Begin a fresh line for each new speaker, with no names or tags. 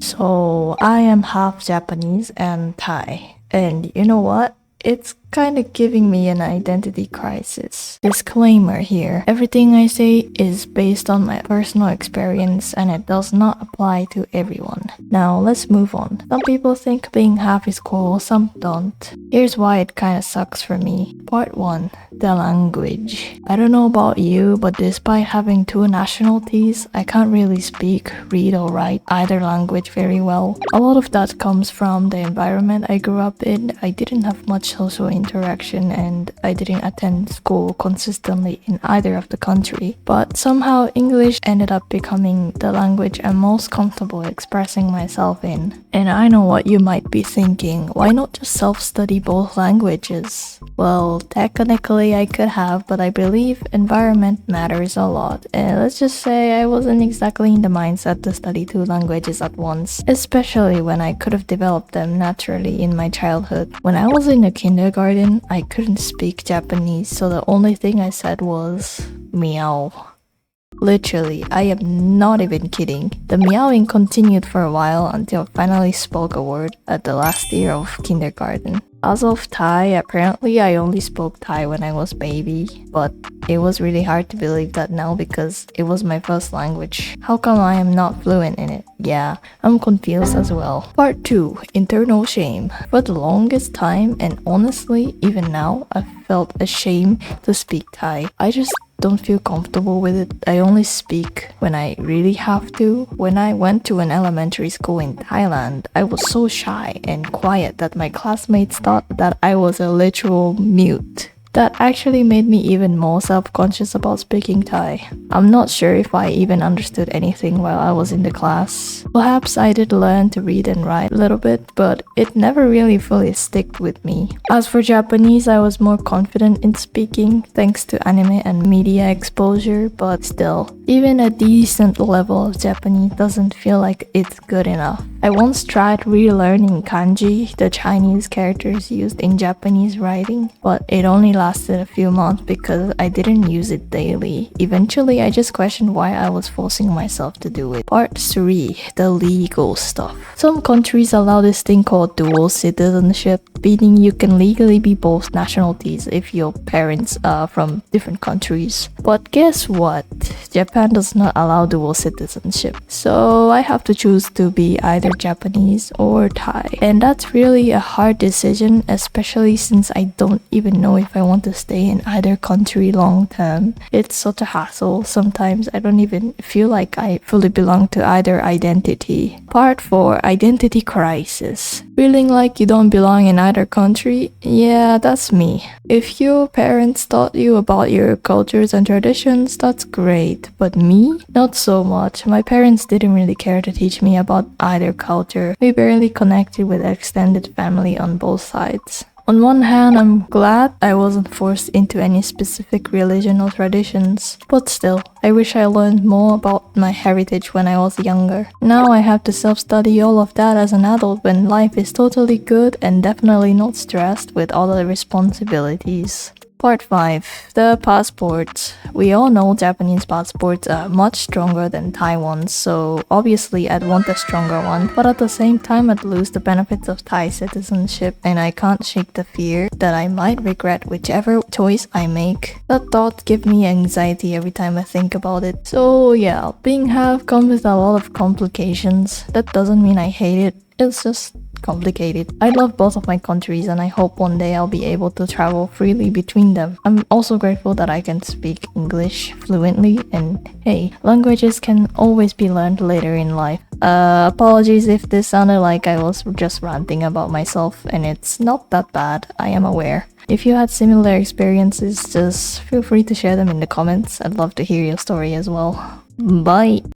So I am half Japanese and Thai. And you know what? It's kind of giving me an identity crisis. Disclaimer here. Everything I say is based on my personal experience and it does not apply to everyone. Now let's move on. Some people think being half is cool, some don't. Here's why it kind of sucks for me. Part 1. The language. I don't know about you, but despite having two nationalities, I can't really speak, read or write either language very well. A lot of that comes from the environment I grew up in. I didn't have much social interaction and I didn't attend school consistently in either of the country. But somehow English ended up becoming the language I'm most comfortable expressing myself in. And I know what you might be thinking, why not just self-study both languages? Well, technically I could have, but I believe environment matters a lot. And let's just say I wasn't exactly in the mindset to study two languages at once, especially when I could have developed them naturally in my childhood. When I was in the kindergarten, I couldn't speak Japanese, so the only thing I said was meow. Literally, I am not even kidding. The meowing continued for a while until I finally spoke a word at the last year of kindergarten. As of Thai, apparently I only spoke Thai when I was baby, but it was really hard to believe that now because it was my first language. How come I am not fluent in it? Yeah, I'm confused as well. Part 2. Internal shame. For the longest time, and honestly, even now, I felt ashamed to speak Thai. I just don't feel comfortable with it. I only speak when I really have to. When I went to an elementary school in Thailand, I was so shy and quiet that my classmates thought that I was a literal mute. That actually made me even more self-conscious about speaking Thai. I'm not sure if I even understood anything while I was in the class. Perhaps I did learn to read and write a little bit, but it never really fully stuck with me. As for Japanese, I was more confident in speaking thanks to anime and media exposure, but still, even a decent level of Japanese doesn't feel like it's good enough. I once tried relearning kanji, the Chinese characters used in Japanese writing, but it only lasted a few months because I didn't use it daily. Eventually, I just questioned why I was forcing myself to do it. Part 3. The legal stuff. Some countries allow this thing called dual citizenship, meaning you can legally be both nationalities if your parents are from different countries. But guess what? Japan does not allow dual citizenship. So I have to choose to be either Japanese or Thai. And that's really a hard decision, especially since I don't even know if I want to stay in either country long term. It's such a hassle. Sometimes I don't even feel like I fully belong to either identity. Part 4. Identity crisis. Feeling like you don't belong in either country? Yeah, that's me. If your parents taught you about your cultures and traditions, that's great. But me? Not so much. My parents didn't really care to teach me about either culture. We barely connected with extended family on both sides. On one hand, I'm glad I wasn't forced into any specific religion or traditions, but still, I wish I learned more about my heritage when I was younger. Now I have to self-study all of that as an adult when life is totally good and definitely not stressed with all the responsibilities. Part 5. The passports. We all know Japanese passports are much stronger than Thai ones, so obviously I'd want a stronger one, but at the same time I'd lose the benefits of Thai citizenship and I can't shake the fear that I might regret whichever choice I make. That thought gives me anxiety every time I think about it. So yeah, being half comes with a lot of complications. That doesn't mean I hate it, it's just complicated. I love both of my countries and I hope one day I'll be able to travel freely between them. I'm also grateful that I can speak English fluently, and hey, languages can always be learned later in life. Apologies if this sounded like I was just ranting about myself, and it's not that bad, I am aware. If you had similar experiences, just feel free to share them in the comments. I'd love to hear your story as well. Bye!